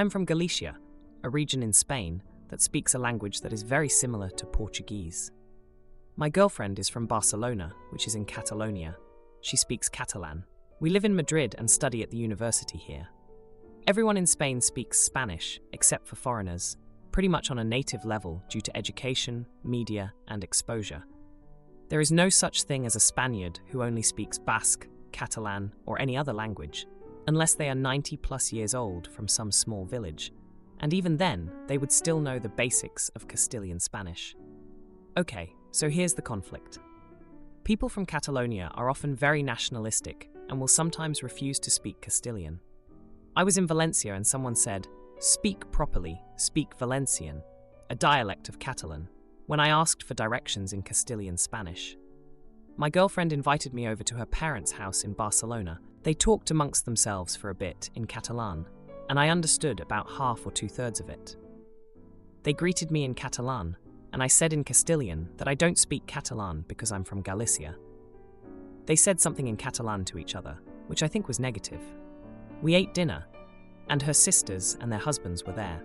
I'm from Galicia, a region in Spain that speaks a language that is very similar to Portuguese. My girlfriend is from Barcelona, which is in Catalonia. She speaks Catalan. We live in Madrid and study at the university here. Everyone in Spain speaks Spanish, except for foreigners, pretty much on a native level due to education, media, and exposure. There is no such thing as a Spaniard who only speaks Basque, Catalan, or any other language, unless they are 90+ years old from some small village, and even then, they would still know the basics of Castilian Spanish. Okay, so here's the conflict. People from Catalonia are often very nationalistic and will sometimes refuse to speak Castilian. I was in Valencia and someone said, "Speak properly, speak Valencian," a dialect of Catalan, when I asked for directions in Castilian Spanish. My girlfriend invited me over to her parents' house in Barcelona. They talked amongst themselves for a bit in Catalan, and I understood about half or 2/3 of it. They greeted me in Catalan, and I said in Castilian that I don't speak Catalan because I'm from Galicia. They said something in Catalan to each other, which I think was negative. We ate dinner, and her sisters and their husbands were there.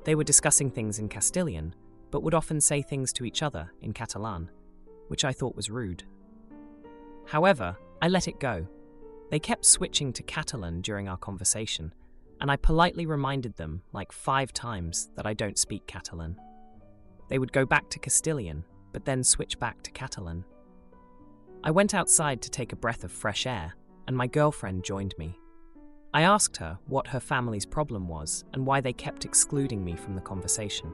They were discussing things in Castilian, but would often say things to each other in Catalan, which I thought was rude. However, I let it go. They kept switching to Catalan during our conversation, and I politely reminded them like 5 times that I don't speak Catalan. They would go back to Castilian, but then switch back to Catalan. I went outside to take a breath of fresh air, and my girlfriend joined me. I asked her what her family's problem was and why they kept excluding me from the conversation.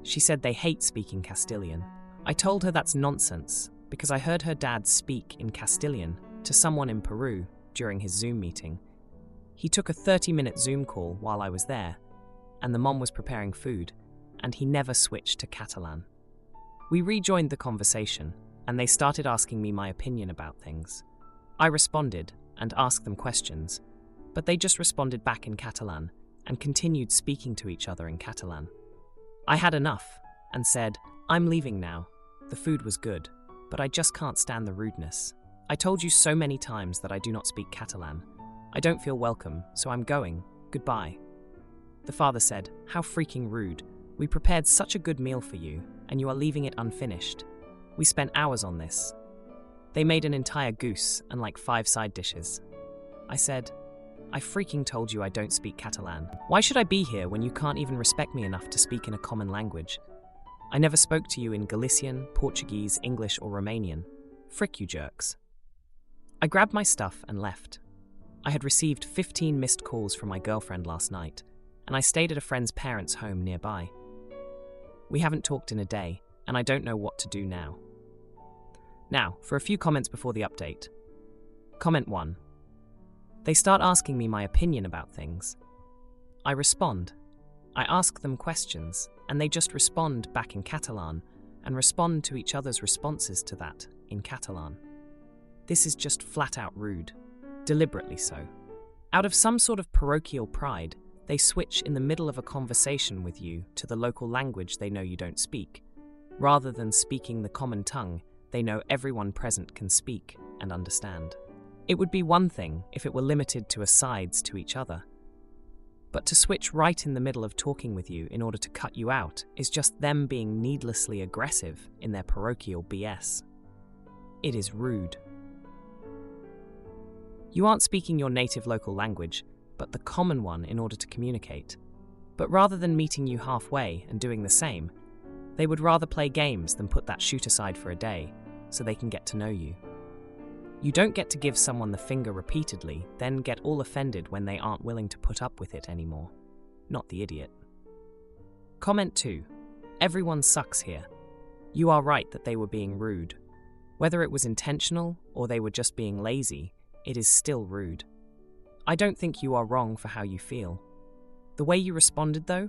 She said they hate speaking Castilian. I told her that's nonsense because I heard her dad speak in Castilian to someone in Peru during his Zoom meeting. He took a 30-minute Zoom call while I was there, and the mom was preparing food, and he never switched to Catalan. We rejoined the conversation, and they started asking me my opinion about things. I responded and asked them questions, but they just responded back in Catalan and continued speaking to each other in Catalan. I had enough and said, "I'm leaving now. The food was good, but I just can't stand the rudeness. I told you so many times that I do not speak Catalan. I don't feel welcome, so I'm going. Goodbye." The father said, "How freaking rude. We prepared such a good meal for you, and you are leaving it unfinished. We spent hours on this." They made an entire goose and like 5 side dishes. I said, "I freaking told you I don't speak Catalan. Why should I be here when you can't even respect me enough to speak in a common language? I never spoke to you in Galician, Portuguese, English, or Romanian. Frick you jerks." I grabbed my stuff and left. I had received 15 missed calls from my girlfriend last night, and I stayed at a friend's parents' home nearby. We haven't talked in a day, and I don't know what to do now. Now, for a few comments before the update. Comment 1. They start asking me my opinion about things. I respond. I ask them questions, and they just respond back in Catalan and respond to each other's responses to that in Catalan. This is just flat out rude, deliberately so. Out of some sort of parochial pride, they switch in the middle of a conversation with you to the local language they know you don't speak, rather than speaking the common tongue they know everyone present can speak and understand. It would be one thing if it were limited to asides to each other. But to switch right in the middle of talking with you in order to cut you out is just them being needlessly aggressive in their parochial BS. It is rude. You aren't speaking your native local language, but the common one in order to communicate. But rather than meeting you halfway and doing the same, they would rather play games than put that shoot aside for a day so they can get to know you. You don't get to give someone the finger repeatedly, then get all offended when they aren't willing to put up with it anymore. Not the idiot. Comment 2. Everyone sucks here. You are right that they were being rude. Whether it was intentional or they were just being lazy, it is still rude. I don't think you are wrong for how you feel. The way you responded, though,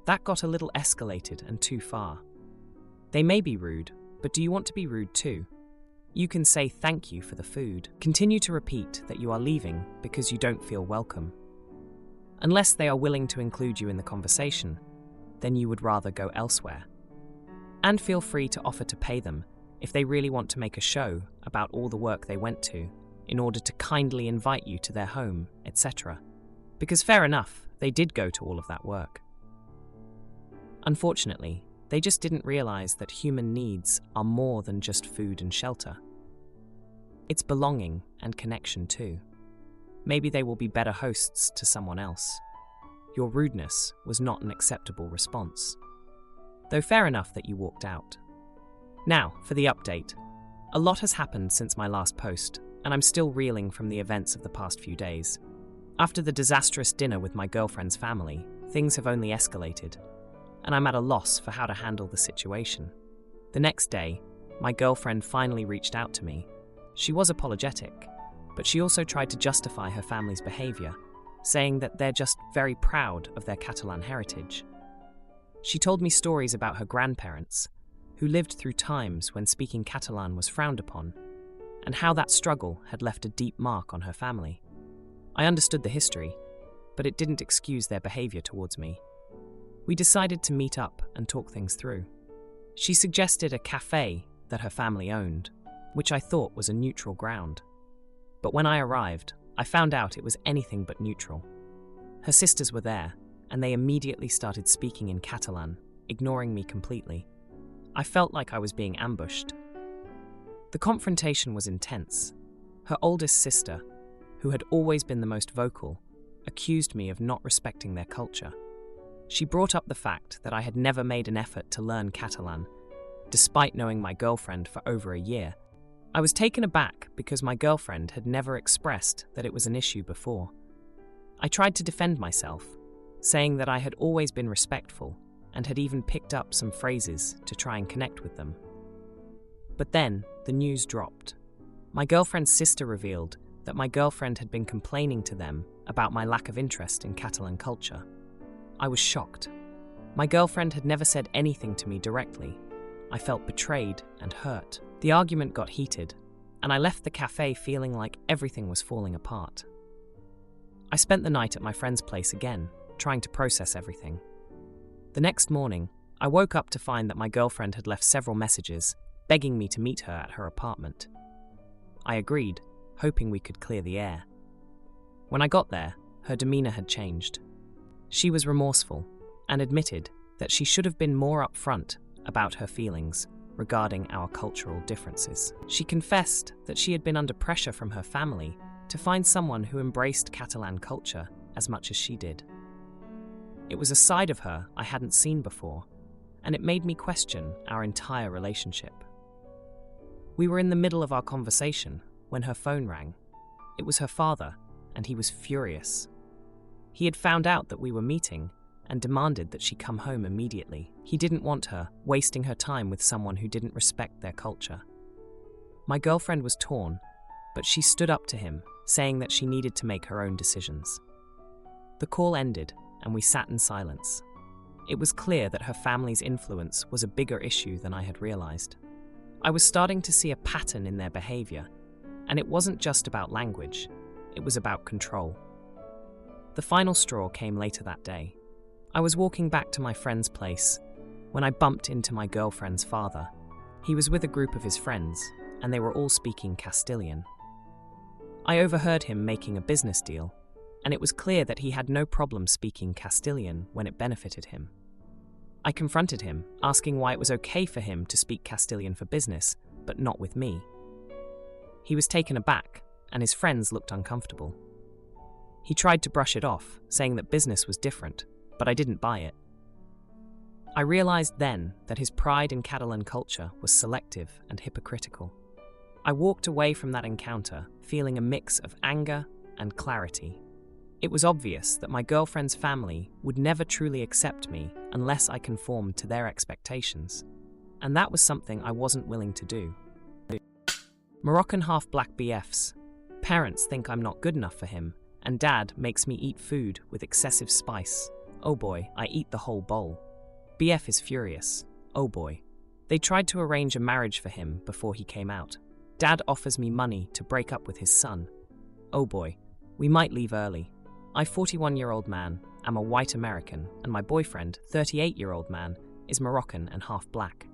that got a little escalated and too far. They may be rude, but do you want to be rude too? You can say thank you for the food. Continue to repeat that you are leaving because you don't feel welcome. Unless they are willing to include you in the conversation, then you would rather go elsewhere. And feel free to offer to pay them if they really want to make a show about all the work they went to in order to kindly invite you to their home, etc. Because fair enough, they did go to all of that work. Unfortunately, they just didn't realize that human needs are more than just food and shelter. It's belonging and connection too. Maybe they will be better hosts to someone else. Your rudeness was not an acceptable response. Though fair enough that you walked out. Now, for the update. A lot has happened since my last post, and I'm still reeling from the events of the past few days. After the disastrous dinner with my girlfriend's family, things have only escalated, and I'm at a loss for how to handle the situation. The next day, my girlfriend finally reached out to me. She was apologetic, but she also tried to justify her family's behavior, saying that they're just very proud of their Catalan heritage. She told me stories about her grandparents, who lived through times when speaking Catalan was frowned upon, and how that struggle had left a deep mark on her family. I understood the history, but it didn't excuse their behavior towards me. We decided to meet up and talk things through. She suggested a cafe that her family owned, which I thought was a neutral ground. But when I arrived, I found out it was anything but neutral. Her sisters were there, and they immediately started speaking in Catalan, ignoring me completely. I felt like I was being ambushed. The confrontation was intense. Her oldest sister, who had always been the most vocal, accused me of not respecting their culture. She brought up the fact that I had never made an effort to learn Catalan, despite knowing my girlfriend for over a year. I was taken aback because my girlfriend had never expressed that it was an issue before. I tried to defend myself, saying that I had always been respectful and had even picked up some phrases to try and connect with them. But then, the news dropped. My girlfriend's sister revealed that my girlfriend had been complaining to them about my lack of interest in Catalan culture. I was shocked. My girlfriend had never said anything to me directly. I felt betrayed and hurt. The argument got heated, and I left the cafe feeling like everything was falling apart. I spent the night at my friend's place again, trying to process everything. The next morning, I woke up to find that my girlfriend had left several messages, begging me to meet her at her apartment. I agreed, hoping we could clear the air. When I got there, her demeanor had changed. She was remorseful and admitted that she should have been more upfront about her feelings regarding our cultural differences. She confessed that she had been under pressure from her family to find someone who embraced Catalan culture as much as she did. It was a side of her I hadn't seen before, and it made me question our entire relationship. We were in the middle of our conversation when her phone rang. It was her father, and he was furious. He had found out that we were meeting and demanded that she come home immediately. He didn't want her wasting her time with someone who didn't respect their culture. My girlfriend was torn, but she stood up to him, saying that she needed to make her own decisions. The call ended, and we sat in silence. It was clear that her family's influence was a bigger issue than I had realized. I was starting to see a pattern in their behavior, and it wasn't just about language, it was about control. The final straw came later that day. I was walking back to my friend's place when I bumped into my girlfriend's father. He was with a group of his friends, and they were all speaking Castilian. I overheard him making a business deal, and it was clear that he had no problem speaking Castilian when it benefited him. I confronted him, asking why it was okay for him to speak Castilian for business, but not with me. He was taken aback, and his friends looked uncomfortable. He tried to brush it off, saying that business was different, but I didn't buy it. I realized then that his pride in Catalan culture was selective and hypocritical. I walked away from that encounter feeling a mix of anger and clarity. It was obvious that my girlfriend's family would never truly accept me unless I conformed to their expectations, and that was something I wasn't willing to do. Moroccan half-black BFs. Parents think I'm not good enough for him, and Dad makes me eat food with excessive spice. Oh boy, I eat the whole bowl. BF is furious. Oh boy. They tried to arrange a marriage for him before he came out. Dad offers me money to break up with his son. Oh boy, we might leave early. I, 41-year-old man, am a white American, and my boyfriend, 38-year-old man, is Moroccan and half-black.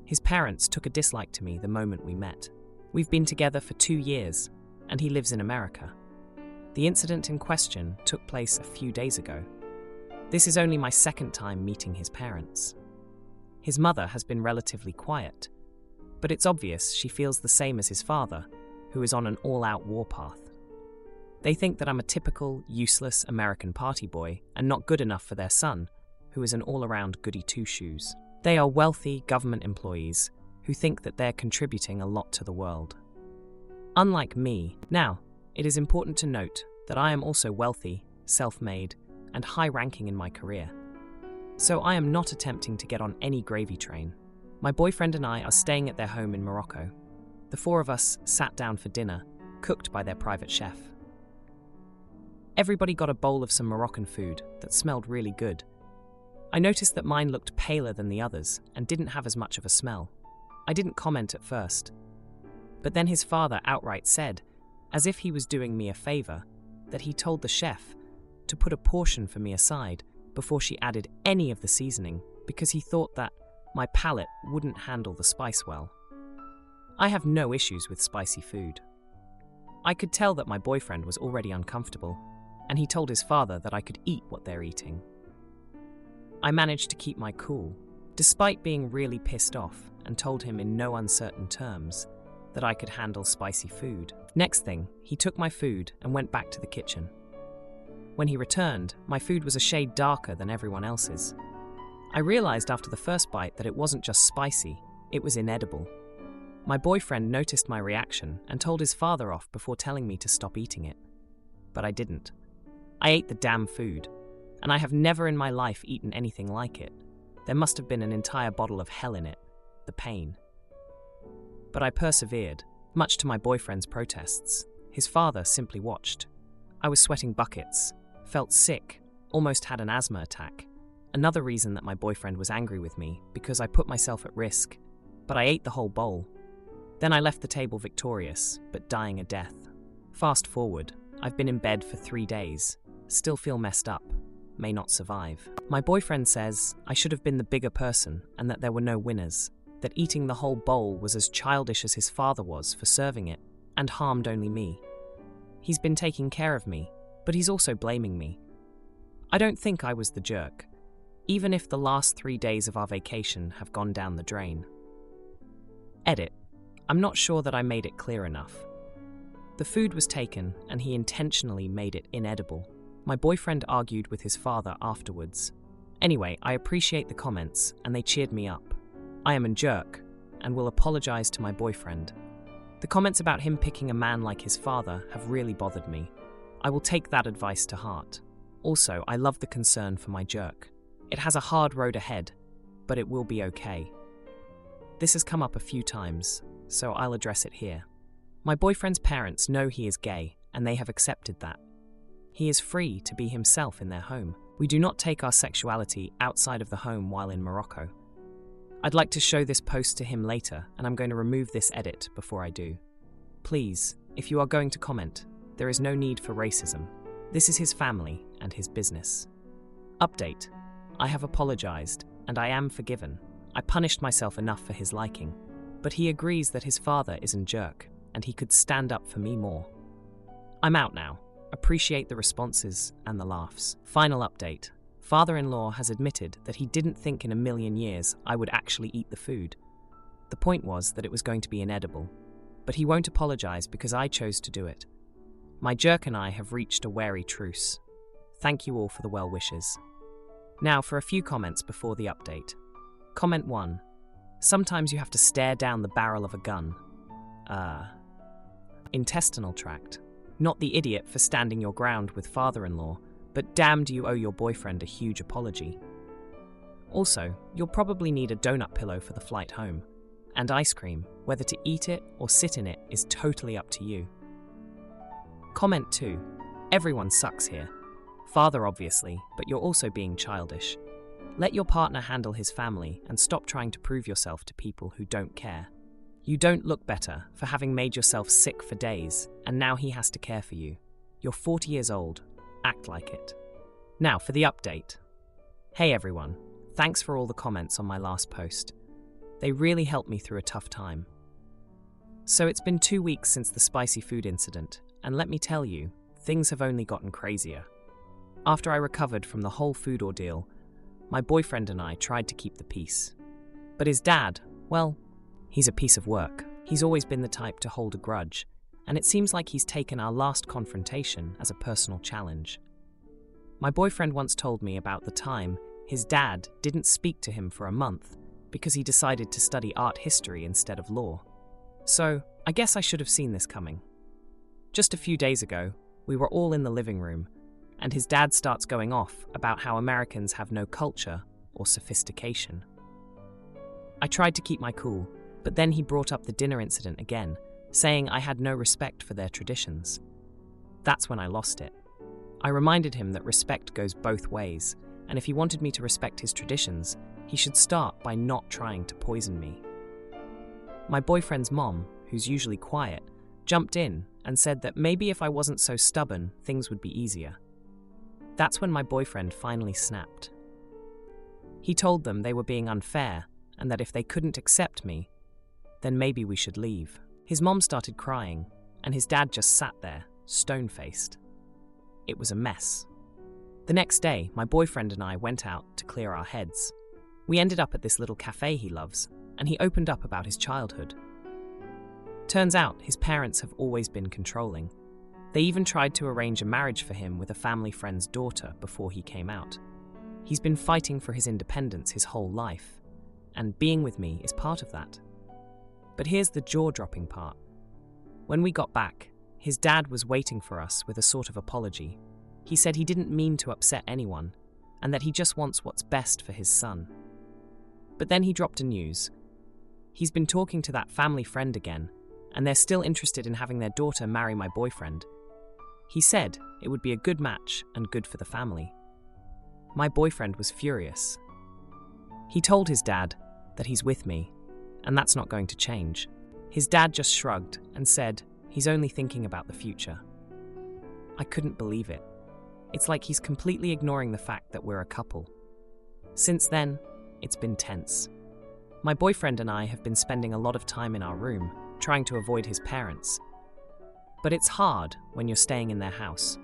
His parents took a dislike to me the moment we met. We've been together for 2 years, and he lives in America. The incident in question took place a few days ago. This is only my second time meeting his parents. His mother has been relatively quiet, but it's obvious she feels the same as his father, who is on an all-out warpath. They think that I'm a typical, useless American party boy and not good enough for their son, who is an all-around goody two-shoes. They are wealthy government employees who think that they're contributing a lot to the world. Unlike me, now, it is important to note that I am also wealthy, self-made, and high-ranking in my career. So I am not attempting to get on any gravy train. My boyfriend and I are staying at their home in Morocco. The four of us sat down for dinner, cooked by their private chef. Everybody got a bowl of some Moroccan food that smelled really good. I noticed that mine looked paler than the others and didn't have as much of a smell. I didn't comment at first. But then his father outright said, as if he was doing me a favor, that he told the chef to put a portion for me aside before she added any of the seasoning because he thought that my palate wouldn't handle the spice well. I have no issues with spicy food. I could tell that my boyfriend was already uncomfortable, and he told his father that I could eat what they're eating. I managed to keep my cool, despite being really pissed off, and told him in no uncertain terms that I could handle spicy food. Next thing, he took my food and went back to the kitchen. When he returned, my food was a shade darker than everyone else's. I realized after the first bite that it wasn't just spicy, it was inedible. My boyfriend noticed my reaction and told his father off before telling me to stop eating it. But I didn't. I ate the damn food, and I have never in my life eaten anything like it. There must have been an entire bottle of hell in it, the pain. But I persevered, much to my boyfriend's protests. His father simply watched. I was sweating buckets, felt sick, almost had an asthma attack. Another reason that my boyfriend was angry with me, because I put myself at risk. But I ate the whole bowl. Then I left the table victorious, but dying a death. Fast forward, I've been in bed for 3 days, still feel messed up, may not survive. My boyfriend says I should have been the bigger person and that there were no winners, that eating the whole bowl was as childish as his father was for serving it, and harmed only me. He's been taking care of me, but he's also blaming me. I don't think I was the jerk, even if the last 3 days of our vacation have gone down the drain. Edit. I'm not sure that I made it clear enough. The food was taken, and he intentionally made it inedible. My boyfriend argued with his father afterwards. Anyway, I appreciate the comments, and they cheered me up. I am a jerk, and will apologize to my boyfriend. The comments about him picking a man like his father have really bothered me. I will take that advice to heart. Also, I love the concern for my jerk. It has a hard road ahead, but it will be okay. This has come up a few times, so I'll address it here. My boyfriend's parents know he is gay, and they have accepted that. He is free to be himself in their home. We do not take our sexuality outside of the home while in Morocco. I'd like to show this post to him later, and I'm going to remove this edit before I do. Please, if you are going to comment, there is no need for racism. This is his family and his business. Update. I have apologized, and I am forgiven. I punished myself enough for his liking, but he agrees that his father isn't jerk, and he could stand up for me more. I'm out now. Appreciate the responses and the laughs. Final update. Father-in-law has admitted that he didn't think in a million years I would actually eat the food. The point was that it was going to be inedible, but he won't apologize because I chose to do it. My jerk and I have reached a wary truce. Thank you all for the well wishes. Now for a few comments before the update. Comment 1. Sometimes you have to stare down the barrel of a gun. Intestinal tract. Not the idiot for standing your ground with father-in-law, but damned you owe your boyfriend a huge apology. Also, you'll probably need a donut pillow for the flight home. And ice cream, whether to eat it or sit in it is totally up to you. Comment 2. Everyone sucks here. Father obviously, but you're also being childish. Let your partner handle his family and stop trying to prove yourself to people who don't care. You don't look better for having made yourself sick for days, and now he has to care for you. You're 40 years old. Act like it. Now for the update. Hey everyone, thanks for all the comments on my last post. They really helped me through a tough time. So it's been 2 weeks since the spicy food incident, and let me tell you, things have only gotten crazier. After I recovered from the whole food ordeal, my boyfriend and I tried to keep the peace. But his dad, well, he's a piece of work. He's always been the type to hold a grudge, and it seems like he's taken our last confrontation as a personal challenge. My boyfriend once told me about the time his dad didn't speak to him for a month because he decided to study art history instead of law. So, I guess I should have seen this coming. Just a few days ago, we were all in the living room, and his dad starts going off about how Americans have no culture or sophistication. I tried to keep my cool, but then he brought up the dinner incident again, saying I had no respect for their traditions. That's when I lost it. I reminded him that respect goes both ways, and if he wanted me to respect his traditions, he should start by not trying to poison me. My boyfriend's mom, who's usually quiet, jumped in and said that maybe if I wasn't so stubborn, things would be easier. That's when my boyfriend finally snapped. He told them they were being unfair and that if they couldn't accept me, then maybe we should leave. His mom started crying, and his dad just sat there, stone-faced. It was a mess. The next day, my boyfriend and I went out to clear our heads. We ended up at this little cafe he loves, and he opened up about his childhood. Turns out his parents have always been controlling. They even tried to arrange a marriage for him with a family friend's daughter before he came out. He's been fighting for his independence his whole life, and being with me is part of that. But here's the jaw-dropping part. When we got back, his dad was waiting for us with a sort of apology. He said he didn't mean to upset anyone, and that he just wants what's best for his son. But then he dropped a news. He's been talking to that family friend again, and they're still interested in having their daughter marry my boyfriend. He said it would be a good match and good for the family. My boyfriend was furious. He told his dad that he's with me, and that's not going to change. His dad just shrugged and said he's only thinking about the future. I couldn't believe it. It's like he's completely ignoring the fact that we're a couple. Since then, it's been tense. My boyfriend and I have been spending a lot of time in our room, trying to avoid his parents. But it's hard when you're staying in their house.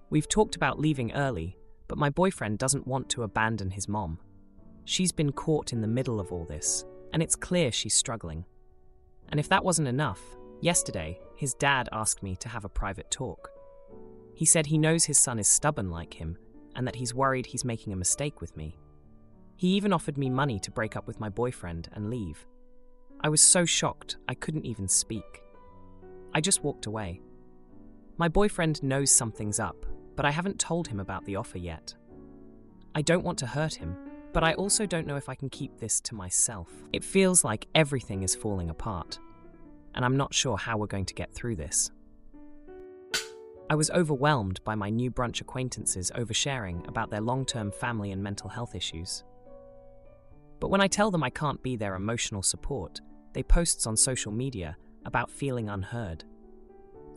We've talked about leaving early, but my boyfriend doesn't want to abandon his mom. She's been caught in the middle of all this, and it's clear she's struggling. And if that wasn't enough, yesterday, his dad asked me to have a private talk. He said he knows his son is stubborn like him, and that he's worried he's making a mistake with me. He even offered me money to break up with my boyfriend and leave. I was so shocked I couldn't even speak. I just walked away. My boyfriend knows something's up, but I haven't told him about the offer yet. I don't want to hurt him, but I also don't know if I can keep this to myself. It feels like everything is falling apart, and I'm not sure how we're going to get through this. I was overwhelmed by my new brunch acquaintances oversharing about their long-term family and mental health issues. But when I tell them I can't be their emotional support, they post on social media about feeling unheard.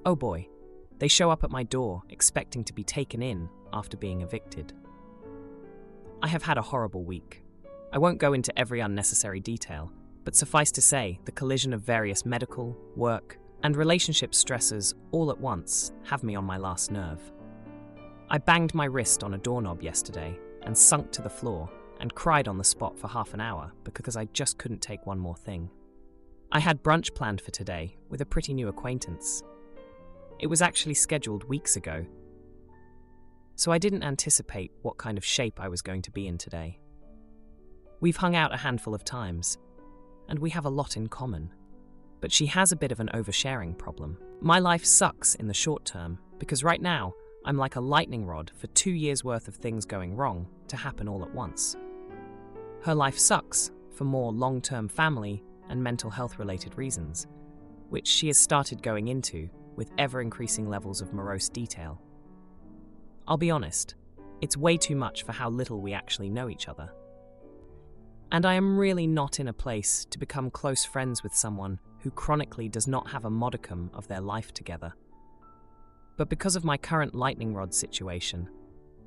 Oh boy, they show up at my door expecting to be taken in after being evicted. I have had a horrible week. I won't go into every unnecessary detail, but suffice to say, the collision of various medical, work, and relationship stressors all at once have me on my last nerve. I banged my wrist on a doorknob yesterday and sunk to the floor and cried on the spot for half an hour because I just couldn't take one more thing. I had brunch planned for today with a pretty new acquaintance. It was actually scheduled weeks ago, so I didn't anticipate what kind of shape I was going to be in today. We've hung out a handful of times, and we have a lot in common. But she has a bit of an oversharing problem. My life sucks in the short term, because right now, I'm like a lightning rod for 2 years' worth of things going wrong to happen all at once. Her life sucks for more long-term family and mental health-related reasons, which she has started going into with ever-increasing levels of morose detail. I'll be honest, it's way too much for how little we actually know each other. And I am really not in a place to become close friends with someone who chronically does not have a modicum of their life together. But because of my current lightning rod situation,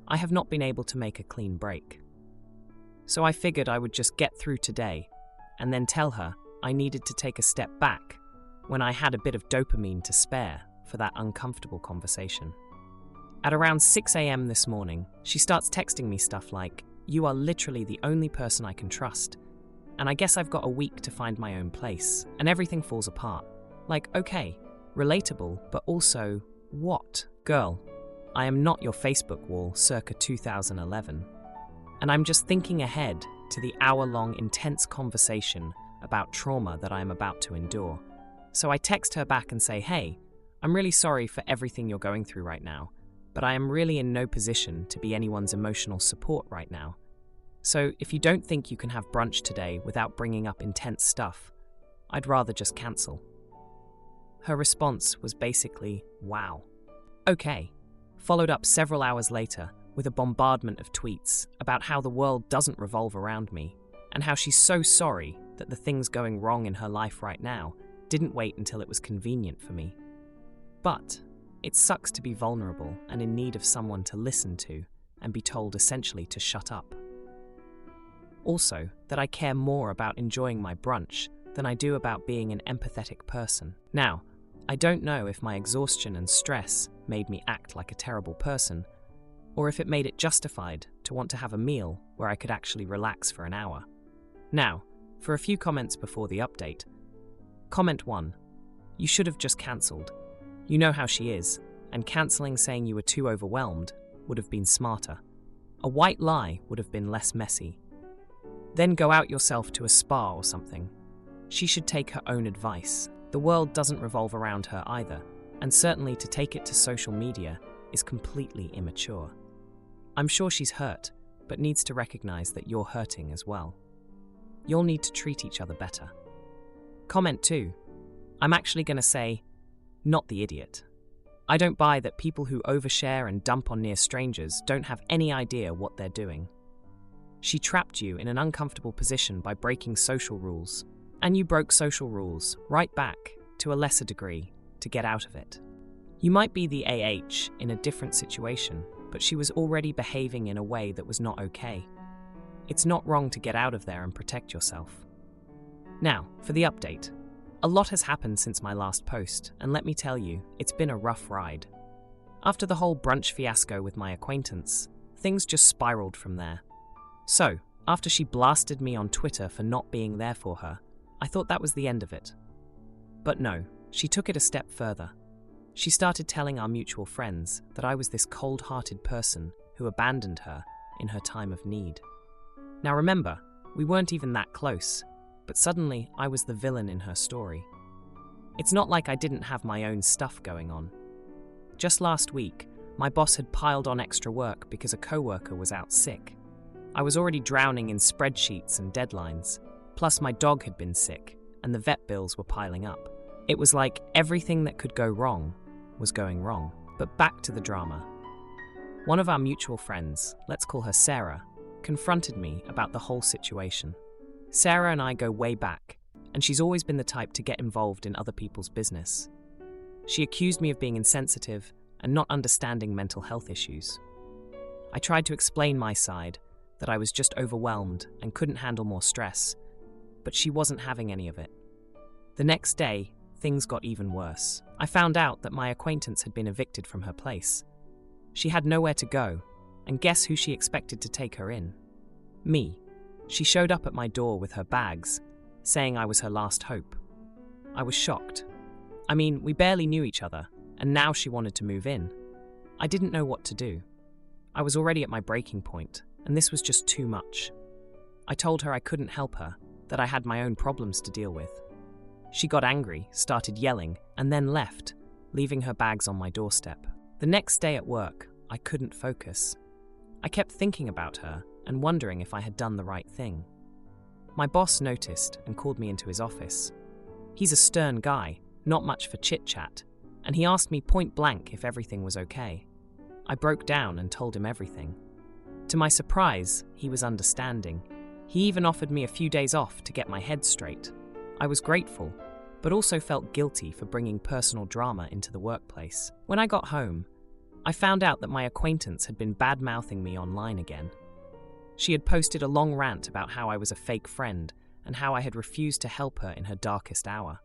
I have not been able to make a clean break. So I figured I would just get through today and then tell her I needed to take a step back when I had a bit of dopamine to spare for that uncomfortable conversation. At around 6 a.m. this morning, she starts texting me stuff like, "You are literally the only person I can trust, and I guess I've got a week to find my own place," and everything falls apart. Like, okay, relatable, but also, what? Girl, I am not your Facebook wall circa 2011. And I'm just thinking ahead to the hour-long intense conversation about trauma that I am about to endure. So I text her back and say, "Hey, I'm really sorry for everything you're going through right now, but I am really in no position to be anyone's emotional support right now. So if you don't think you can have brunch today without bringing up intense stuff, I'd rather just cancel." Her response was basically, "Wow. Okay," followed up several hours later with a bombardment of tweets about how the world doesn't revolve around me and how she's so sorry that the things going wrong in her life right now didn't wait until it was convenient for me. But it sucks to be vulnerable and in need of someone to listen to and be told essentially to shut up. Also, that I care more about enjoying my brunch than I do about being an empathetic person. Now, I don't know if my exhaustion and stress made me act like a terrible person, or if it made it justified to want to have a meal where I could actually relax for an hour. Now, for a few comments before the update. Comment 1. You should have just cancelled. You know how she is, and cancelling saying you were too overwhelmed would have been smarter. A white lie would have been less messy. Then go out yourself to a spa or something. She should take her own advice. The world doesn't revolve around her either, and certainly to take it to social media is completely immature. I'm sure she's hurt, but needs to recognize that you're hurting as well. You'll need to treat each other better. Comment 2. I'm actually going to say, not the idiot. I don't buy that people who overshare and dump on near strangers don't have any idea what they're doing. She trapped you in an uncomfortable position by breaking social rules, and you broke social rules right back, to a lesser degree, to get out of it. You might be the AH in a different situation, but she was already behaving in a way that was not okay. It's not wrong to get out of there and protect yourself. Now, for the update. A lot has happened since my last post, and let me tell you, it's been a rough ride. After the whole brunch fiasco with my acquaintance, things just spiraled from there. So, after she blasted me on Twitter for not being there for her, I thought that was the end of it. But no, she took it a step further. She started telling our mutual friends that I was this cold-hearted person who abandoned her in her time of need. Now remember, we weren't even that close, but suddenly I was the villain in her story. It's not like I didn't have my own stuff going on. Just last week, my boss had piled on extra work because a coworker was out sick. I was already drowning in spreadsheets and deadlines, plus my dog had been sick, and the vet bills were piling up. It was like everything that could go wrong was going wrong. But back to the drama. One of our mutual friends, let's call her Sarah, confronted me about the whole situation. Sarah and I go way back, and she's always been the type to get involved in other people's business. She accused me of being insensitive and not understanding mental health issues. I tried to explain my side, that I was just overwhelmed and couldn't handle more stress, but she wasn't having any of it. The next day, things got even worse. I found out that my acquaintance had been evicted from her place. She had nowhere to go, and guess who she expected to take her in? Me. She showed up at my door with her bags, saying I was her last hope. I was shocked. I mean, we barely knew each other, and now she wanted to move in. I didn't know what to do. I was already at my breaking point, and this was just too much. I told her I couldn't help her, that I had my own problems to deal with. She got angry, started yelling, and then left, leaving her bags on my doorstep. The next day at work, I couldn't focus. I kept thinking about her and wondering if I had done the right thing. My boss noticed and called me into his office. He's a stern guy, not much for chit-chat, and he asked me point blank if everything was okay. I broke down and told him everything. To my surprise, he was understanding. He even offered me a few days off to get my head straight. I was grateful, but also felt guilty for bringing personal drama into the workplace. When I got home, I found out that my acquaintance had been bad-mouthing me online again. She had posted a long rant about how I was a fake friend and how I had refused to help her in her darkest hour.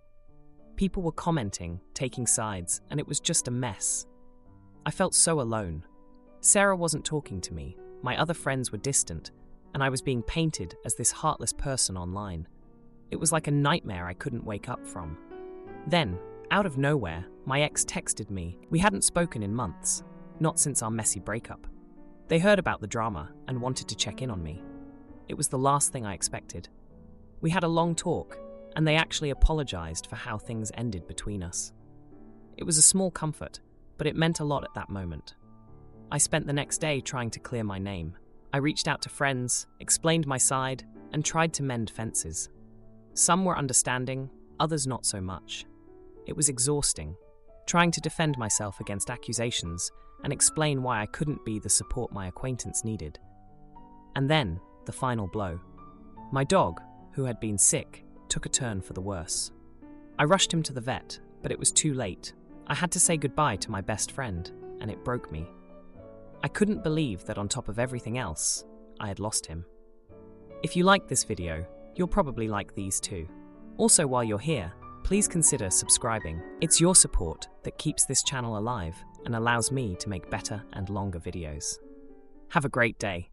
People were commenting, taking sides, and it was just a mess. I felt so alone. Sarah wasn't talking to me, my other friends were distant, and I was being painted as this heartless person online. It was like a nightmare I couldn't wake up from. Then, out of nowhere, my ex texted me. We hadn't spoken in months, not since our messy breakup. They heard about the drama and wanted to check in on me. It was the last thing I expected. We had a long talk, and they actually apologized for how things ended between us. It was a small comfort, but it meant a lot at that moment. I spent the next day trying to clear my name. I reached out to friends, explained my side, and tried to mend fences. Some were understanding, others not so much. It was exhausting, trying to defend myself against accusations and explain why I couldn't be the support my acquaintance needed. And then, the final blow. My dog, who had been sick, took a turn for the worse. I rushed him to the vet, but it was too late. I had to say goodbye to my best friend, and it broke me. I couldn't believe that on top of everything else, I had lost him. If you liked this video, you'll probably like these too. Also, while you're here, please consider subscribing. It's your support that keeps this channel alive and allows me to make better and longer videos. Have a great day.